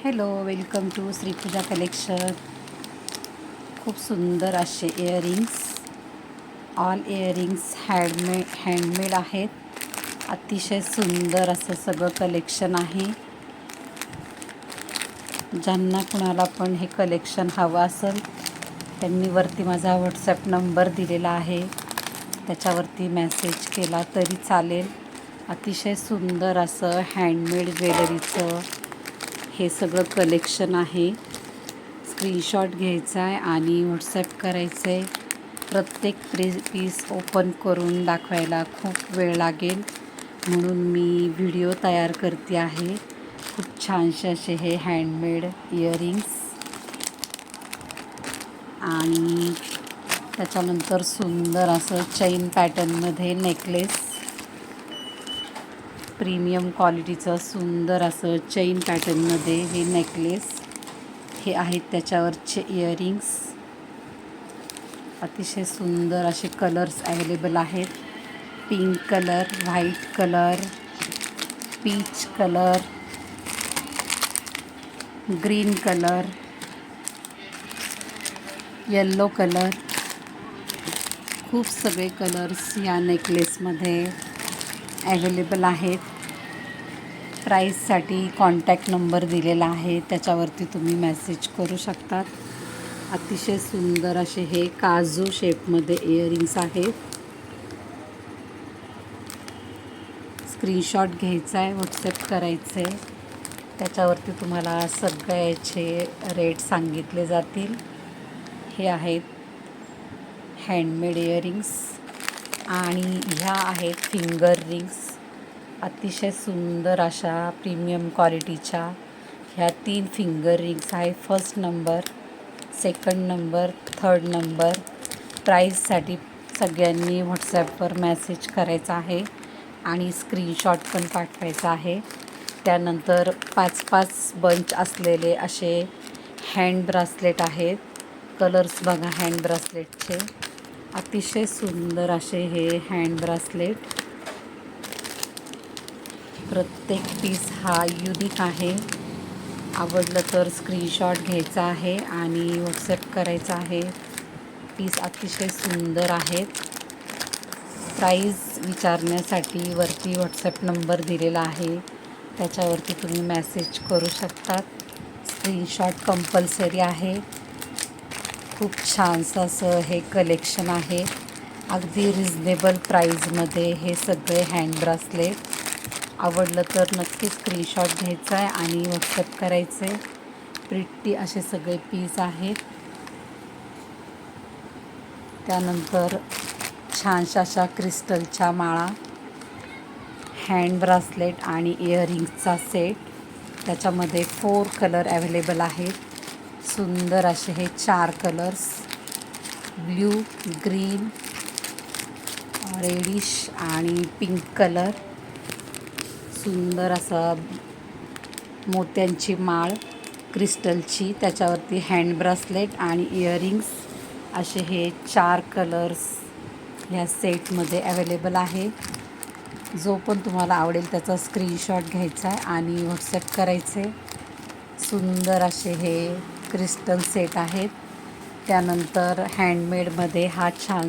Hello, welcome to Shripooja collection. खूप सुंदर असे इयरिंग्स, ऑल इयरिंग्स हँडमेड आहेत. अतिशय सुंदर असं सगळं कलेक्शन आहे. ज्यांना कुणाला पण हे कलेक्शन हवं असेल त्यांनी वरती माझा व्हॉट्सॲप नंबर दिलेला आहे, त्याच्यावरती मेसेज केला तरी चालेल. अतिशय सुंदर असं हँडमेड ज्वेलरीचं हे सगळं कलेक्शन आहे. स्क्रीनशॉट घ्यायचा आहे आणि व्हॉट्सॲप करायचं आहे. प्रत्येक पीस ओपन करून दाखवायला खूप वेळ लागेल, म्हणून मी व्हिडिओ तयार करते आहे. खूप छानसे असे हे हँडमेड इयरिंग्स आणि त्याच्यानंतर सुंदर असं चैन पॅटर्नमध्ये नेकलेस, प्रीमियम क्वालिटीचं सुंदर असं चैन पॅटर्नमध्ये हे नेकलेस हे आहेत. त्याच्यावरचे इयरिंग्स अतिशय सुंदर असे कलर्स अवेलेबल आहेत. Pink colour, white colour, peach colour, green colour, yellow colour, खूप सगळे कलर्स या नेकलेसमध्ये अवेलेबल आहेत. प्राईससाठी कॉन्टॅक्ट नंबर दिलेला आहे, त्याच्यावरती तुम्ही मेसेज करू शकतात. अतिशय सुंदर असे हे काजू शेपमध्ये इयरिंग्स आहेत. स्क्रीनशॉट घ्यायचा आहे, व्हॉट्सॲप करायचं आहे, त्याच्यावरती तुम्हाला सगळ्याचे रेट सांगितले जातील. हे आहेत हँडमेड इयरिंग्स आणि ह्या आहेत फिंगर रिंग्स. अतिशय सुंदर अशा प्रीमियम क्वालिटीच्या ह्या 3 फिंगर रिंग्स आहेत. First number, second number, third number. प्राईससाठी सगळ्यांनी व्हॉट्सॲपवर मेसेज करायचा आहे आणि स्क्रीनशॉट पण पाठवायचा आहे. त्यानंतर 5-5 बंच असलेले असे हँड ब्रासलेट आहेत. कलर्स बघा हँड ब्रासलेटचे. अतिशय सुंदर असे हे हँड ब्रासलेट. प्रत्येक पीस हा युनिक आहे. आवडलं तर स्क्रीनशॉट घ्यायचा आहे आणि व्हॉट्सॲप करायचा आहे. पीस अतिशय सुंदर आहेत. प्राईस विचारण्यासाठी वरती व्हॉट्सॲप नंबर दिलेला आहे, त्याच्यावरती तुम्ही मेसेज करू शकतात. स्क्रीनशॉट कंपल्सरी आहे. खूप छानसं असं हे कलेक्शन आहे. अगदी रिजनेबल प्राईजमध्ये हे सगळे हँड ब्रासलेट. आवडलं तर नक्की स्क्रीनशॉट घ्यायचा आहे आणि व्हॉट्सॲप करायचं आहे. प्रिट्टी असे सगळे पीस आहेत. त्यानंतर छानशा अशा क्रिस्टलच्या माळा, हँड ब्रासलेट आणि इयरिंग्सचा सेट. त्याच्यामध्ये 4 कलर अवेलेबल आहेत. सुंदर असे हे 4 कलर्स, ब्ल्यू, ग्रीन, रेडिश आणि पिंक कलर. सुंदर असा मोत्यांची माळ क्रिस्टलची, त्याच्यावरती हँड ब्रासलेट आणि इयरिंग्स असे हे 4 कलर्स ह्या सेटमध्ये अवेलेबल आहे. जो पण तुम्हाला आवडेल त्याचा स्क्रीनशॉट घ्यायचा आहे आणि व्हॉट्सॲप करायचे. सुंदर असे हे क्रिस्टल सेट आहेत. त्यानंतर हँडमेडमध्ये हा छान